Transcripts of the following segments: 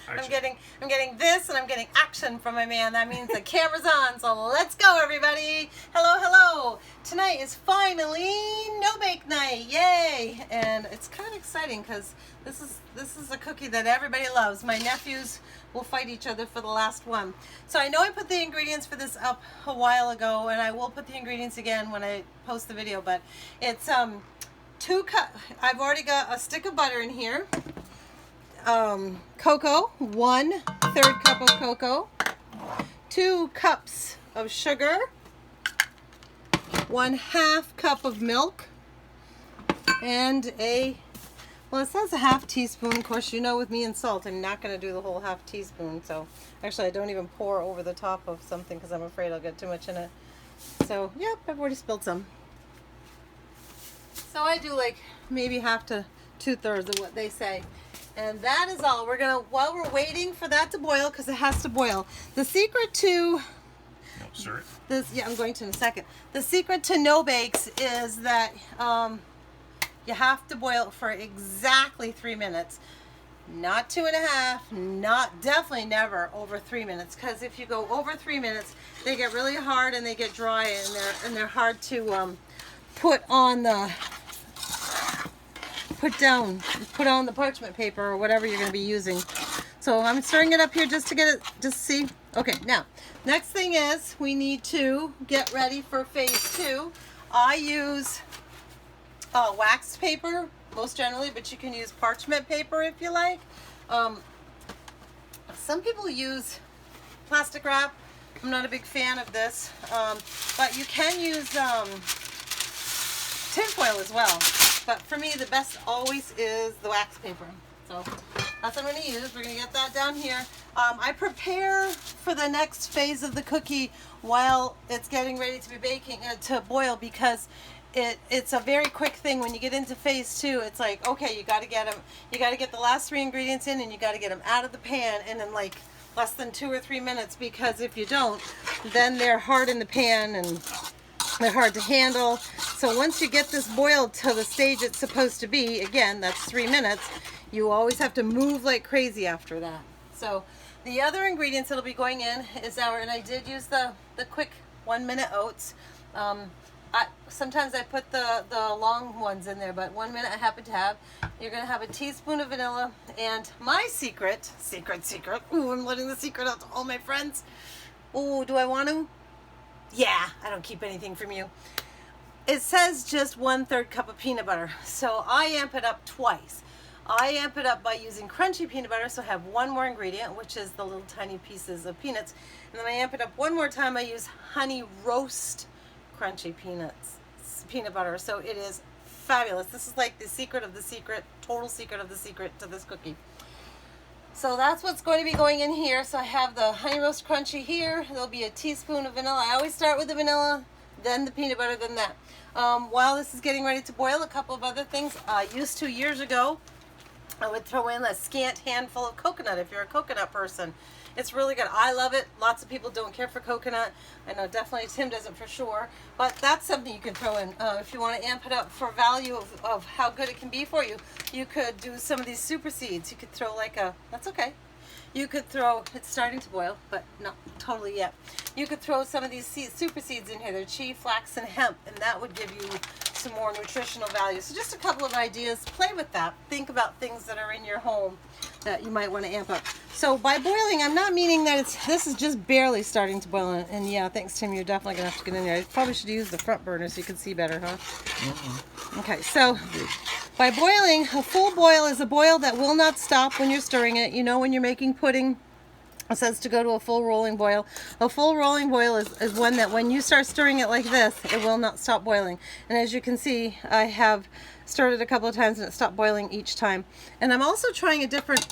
I'm getting this, and I'm getting action from my man. That means the camera's on, so let's go, everybody. Hello, hello. Tonight is finally no-bake night. Yay! And it's kind of exciting because this is a cookie that everybody loves. My nephews will fight each other for the last one. So I know I put the ingredients for this up a while ago, and I will put the ingredients again when I post the video, but it's 2 cups. I've already got a stick of butter in here. Cocoa, 1/3 cup of cocoa, 2 cups of sugar, 1/2 cup of milk, and well, it says a 1/2 teaspoon. Of course, you know with me and salt, I'm not going to do the whole 1/2 teaspoon. So actually, I don't even pour over the top of something because I'm afraid I'll get too much in it. So, yep, I've already spilled some. So I do like maybe 1/2 to 2/3 of what they say. And that is all. We're gonna, while we're waiting for that to boil, because it has to boil. The secret to this, yeah, I'm going to in a second. The secret to no bakes is that you have to boil it for exactly 3 minutes. Not 2.5, definitely never over 3 minutes. Because if you go over 3 minutes, they get really hard and they get dry, and they're hard to put on the put on the parchment paper or whatever you're going to be using. So I'm stirring it up here just to get it, just see. Okay, now next thing is we need to get ready for phase 2. I use wax paper most generally, but you can use parchment paper if you like. Some people use plastic wrap. I'm not a big fan of this, but you can use tin foil as well. But for me, the best always is the wax paper. So that's what I'm going to use. We're going to get that down here. I prepare for the next phase of the cookie while it's getting ready to be baking, to boil, because it's a very quick thing. When you get into phase 2, it's like, okay, you got to get the last 3 ingredients in, and you got to get them out of the pan in like less than 2 or 3 minutes, because if you don't, then they're hard in the pan and they're hard to handle. So once you get this boiled to the stage it's supposed to be, again, that's 3 minutes, you always have to move like crazy after that. So the other ingredients that'll be going in is and I did use the quick 1-minute oats. Sometimes I put the long ones in there, but 1 minute I happen to have. You're going to have a teaspoon of vanilla, and my secret, ooh, I'm letting the secret out to all my friends. Ooh, do I want to? Yeah, I don't keep anything from you. It says just 1/3 cup of peanut butter. So I amp it up twice. I amp it up by using crunchy peanut butter, so I have 1 more ingredient, which is the little tiny pieces of peanuts. And then I amp it up 1 more time. I use honey roast crunchy peanut butter. So it is fabulous. This is like the secret of the secret, total secret of the secret to this cookie. So that's what's going to be going in here. So I have the honey roast crunchy here. There'll be a teaspoon of vanilla. I always start with the vanilla, then the peanut butter, then that. While this is getting ready to boil, a couple of other things. I used to years ago, I would throw in a scant handful of coconut if you're a coconut person. It's really good. I love it. Lots of people don't care for coconut. I know definitely Tim doesn't for sure. But that's something you can throw in. If you want to amp it up for value of how good it can be for you, you could do some of these super seeds. You could throw that's okay. You could throw, it's starting to boil, but not totally yet. You could throw some of these super seeds in here. They're chia, flax, and hemp, and that would give you some more nutritional value. So just a couple of ideas. Play with that. Think about things that are in your home that you might want to amp up. So by boiling, I'm not meaning that this is just barely starting to boil. And yeah, thanks, Tim. You're definitely going to have to get in there. I probably should use the front burner so you can see better, huh? Okay, so by boiling, a full boil is a boil that will not stop when you're stirring it. You know, when you're making pudding, it says to go to a full rolling boil. A full rolling boil is one that when you start stirring it like this, it will not stop boiling. And as you can see, I have stirred it a couple of times and it stopped boiling each time. And I'm also trying a different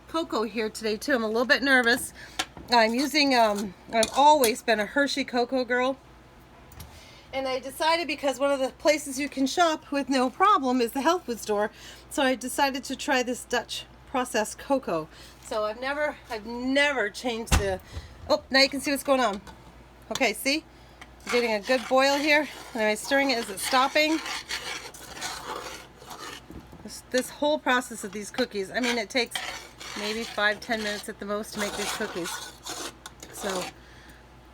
cocoa here today too. I'm a little bit nervous. I'm using, I've always been a Hershey cocoa girl. And I decided, because one of the places you can shop with no problem is the health food store, so I decided to try this Dutch processed cocoa. So I've never changed the, oh, now you can see what's going on. Okay, see? I'm getting a good boil here. Am I stirring it? Is it stopping? this whole process of these cookies, I mean, it takes maybe 5-10 minutes at the most to make these cookies. So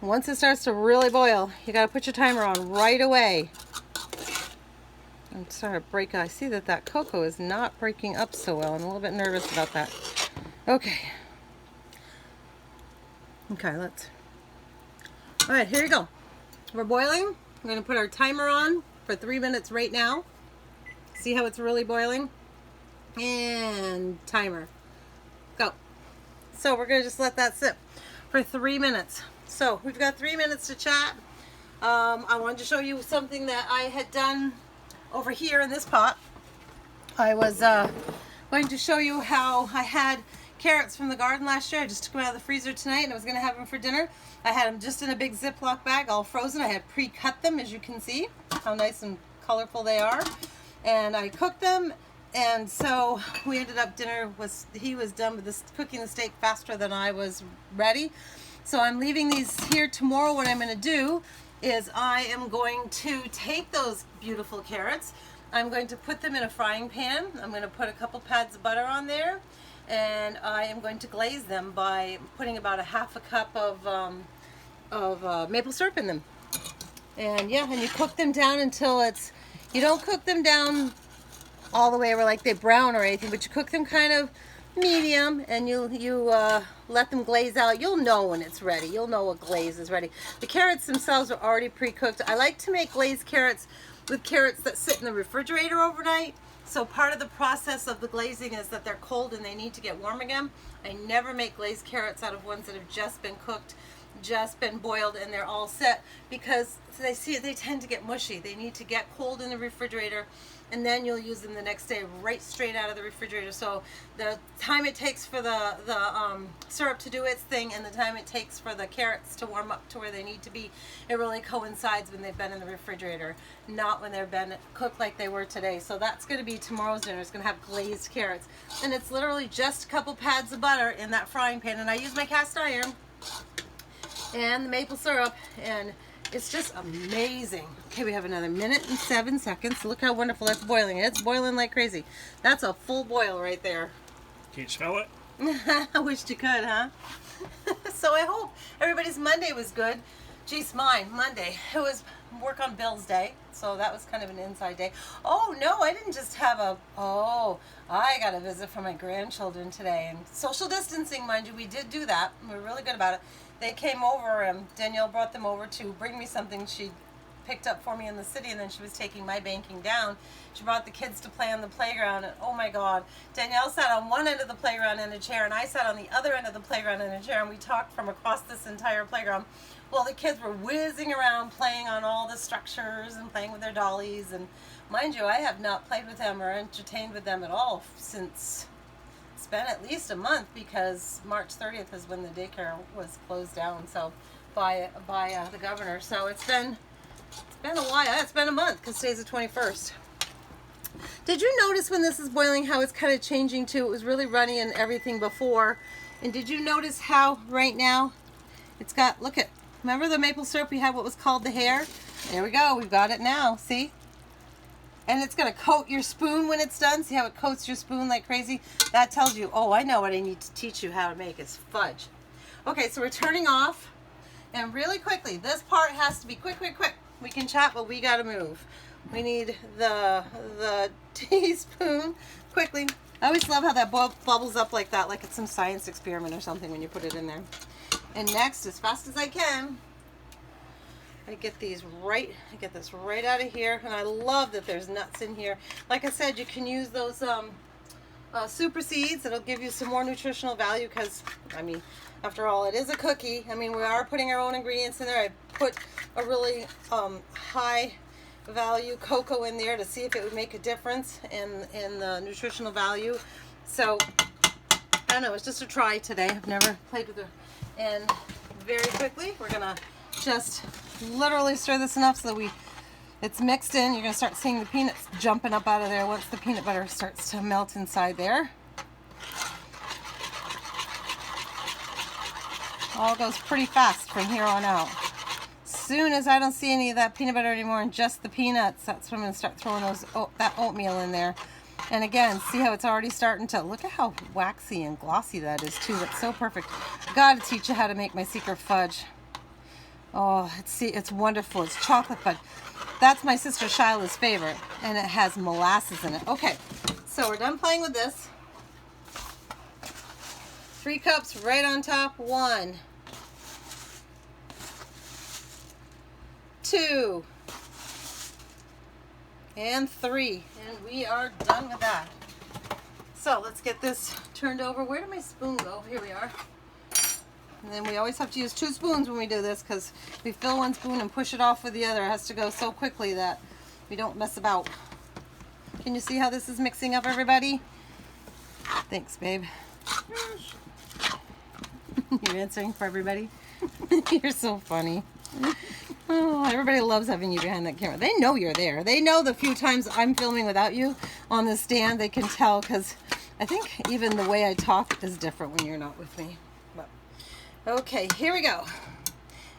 once it starts to really boil, you got to put your timer on right away. I'm starting to break. I see that that cocoa is not breaking up so well. I'm a little bit nervous about that. Okay. Okay, let's. All right, here you go. We're boiling. We're going to put our timer on for 3 minutes right now. See how it's really boiling? And timer. Go. So we're going to just let that sit for 3 minutes. So we've got 3 minutes to chat. I wanted to show you something that I had done over here in this pot. I was going to show you how I had carrots from the garden last year. I just took them out of the freezer tonight and I was going to have them for dinner. I had them just in a big Ziploc bag, all frozen. I had pre-cut them, as you can see, how nice and colorful they are. And I cooked them, and so we ended up, he was done with this, cooking the steak faster than I was ready. So I'm leaving these here tomorrow. What I'm going to do is I am going to take those beautiful carrots. I'm going to put them in a frying pan. I'm going to put a couple pads of butter on there, and I am going to glaze them by putting about a half a cup of maple syrup in them. And yeah, and you cook them down until it's, you don't cook them down all the way where like they brown or anything, but you cook them kind of medium, and you let them glaze out. You'll know when it's ready. You'll know what glaze is ready. The carrots themselves are already pre-cooked. I like to make glazed carrots with carrots that sit in the refrigerator overnight. So part of the process of the glazing is that they're cold and they need to get warm again. I never make glazed carrots out of ones that have just been cooked, just been boiled, and they're all set, because they tend to get mushy. They need to get cold in the refrigerator, and then you'll use them the next day right straight out of the refrigerator. So the time it takes for the syrup to do its thing and the time it takes for the carrots to warm up to where they need to be, it really coincides when they've been in the refrigerator, not when they've been cooked like they were today. So that's going to be tomorrow's dinner. It's going to have glazed carrots, and it's literally just a couple pads of butter in that frying pan, and I use my cast iron and the maple syrup, and it's just amazing. Okay, we have another 1 minute and 7 seconds. Look how wonderful that's boiling. It's boiling like crazy. That's a full boil right there. Can you smell it? I wished you could, huh? So I hope everybody's Monday was good. Geez, mine, Monday, it was work on Bill's day, so that was kind of an inside day. Oh, no, I didn't just have I got a visit from my grandchildren today, and social distancing, mind you, we did do that. We were really good about it. They came over, and Danielle brought them over to bring me something she picked up for me in the city, and then she was taking my banking down. She brought the kids to play on the playground, and oh my God, Danielle sat on one end of the playground in a chair, and I sat on the other end of the playground in a chair, and we talked from across this entire playground. Well, the kids were whizzing around playing on all the structures and playing with their dollies, and mind you, I have not played with them or entertained with them at all since it's been at least a month, because March 30th is when the daycare was closed down, so by the governor. So it's been a while. It's been a month, because today's the 21st. Did you notice when this is boiling how it's kind of changing too? It was really runny and everything before, and did you notice how right now it's got, look at, remember the maple syrup we had, what was called the hair? There we go, we've got it now, see? And it's going to coat your spoon when it's done. See how it coats your spoon like crazy? That tells you, oh, I know what I need to teach you how to make is fudge. Okay, so we're turning off. And really quickly, this part has to be quick, quick, quick. We can chat, but we got to move. We need the teaspoon quickly. I always love how that bubbles up like that, like it's some science experiment or something when you put it in there. And next, as fast as I can, I get this right out of here, and I love that there's nuts in here. Like I said, you can use those super seeds. It'll give you some more nutritional value, because, I mean, after all, it is a cookie. I mean, we are putting our own ingredients in there. I put a really high value cocoa in there to see if it would make a difference in the nutritional value. So, I don't know, it's just a try today. I've never played with it. And very quickly, we're gonna just literally stir this enough so that it's mixed in. You're going to start seeing the peanuts jumping up out of there once the peanut butter starts to melt inside there. All goes pretty fast from here on out. As soon as I don't see any of that peanut butter anymore and just the peanuts, that's when I'm going to start throwing that oatmeal in there. And again, see how it's already starting to, look at how waxy and glossy that is too. That's so perfect. I gotta teach you how to make my secret fudge. Oh, it's wonderful. It's chocolate fudge. That's my sister Shiloh's favorite, and it has molasses in it. Okay, so we're done playing with this. 3 cups right on top. 1, 2, and 3, and we are done with that. So let's get this turned over. Where did my spoon go? Here we are. And then we always have to use 2 spoons when we do this, because we fill 1 spoon and push it off with the other. It has to go so quickly that we don't mess about. Can you see how this is mixing up, everybody? Thanks, babe. You're answering for everybody? You're so funny. Oh, everybody loves having you behind that camera. They know you're there. They know the few times I'm filming without you on the stand. They can tell, because I think even the way I talk is different when you're not with me. But, okay, here we go.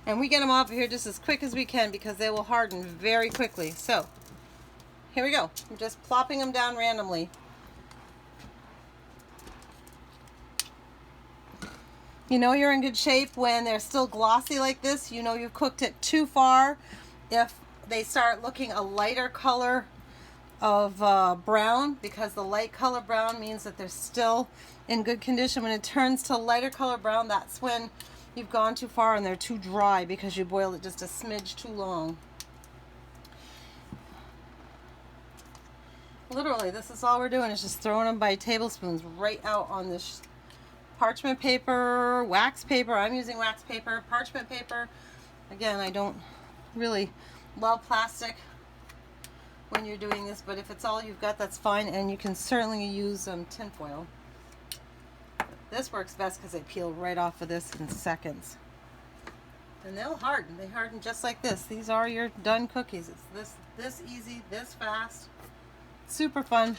And we get them off of here just as quick as we can, because they will harden very quickly. So here we go. I'm just plopping them down randomly. You know you're in good shape when they're still glossy like this. You know you've cooked it too far if they start looking a lighter color of brown, because the light color brown means that they're still in good condition. When it turns to lighter color brown, that's when you've gone too far and they're too dry because you boiled it just a smidge too long. Literally, this is all we're doing, is just throwing them by tablespoons right out on this parchment paper, wax paper. I'm using wax paper, parchment paper. Again, I don't really love plastic when you're doing this, but if it's all you've got, that's fine. And you can certainly use tin foil. This works best because they peel right off of this in seconds. And they'll harden. They harden just like this. These are your done cookies. It's this easy, this fast. Super fun.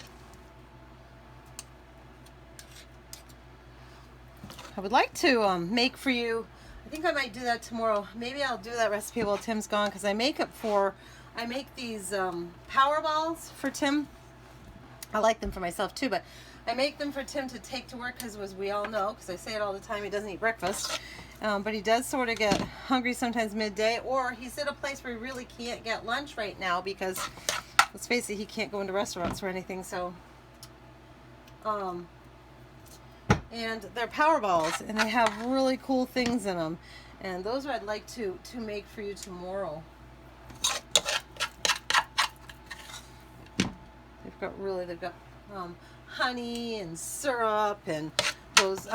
I would like to make for you, I think I might do that tomorrow. Maybe I'll do that recipe while Tim's gone, because I make these power balls for Tim. I like them for myself too, but I make them for Tim to take to work, because as we all know, because I say it all the time, he doesn't eat breakfast. But he does sort of get hungry sometimes midday, or he's at a place where he really can't get lunch right now, because let's face it, he can't go into restaurants or anything. So and they're power balls, and they have really cool things in them, and those I'd like to make for you tomorrow. They've got honey and syrup and those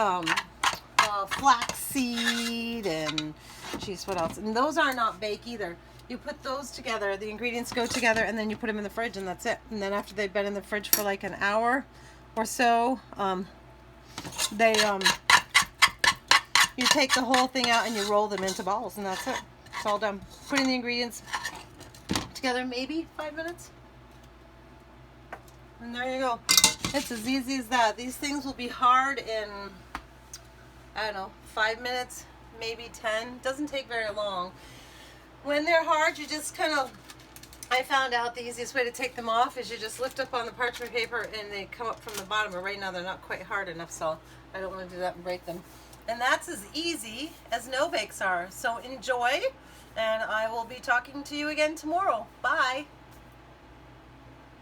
flaxseed and geez, what else? And those are not baked either. You put those together, the ingredients go together, and then you put them in the fridge, and that's it. And then after they've been in the fridge for like an hour or so, you take the whole thing out and you roll them into balls, and that's it. It's all done. Putting the ingredients together, maybe 5 minutes, and there you go. It's as easy as that. These things will be hard in, I don't know, 5 minutes, maybe 10. It doesn't take very long. When they're hard, you just kind of, I found out the easiest way to take them off is you just lift up on the parchment paper and they come up from the bottom, but right now they're not quite hard enough, so I don't want to do that and break them. And that's as easy as no bakes are. So enjoy, and I will be talking to you again tomorrow. Bye.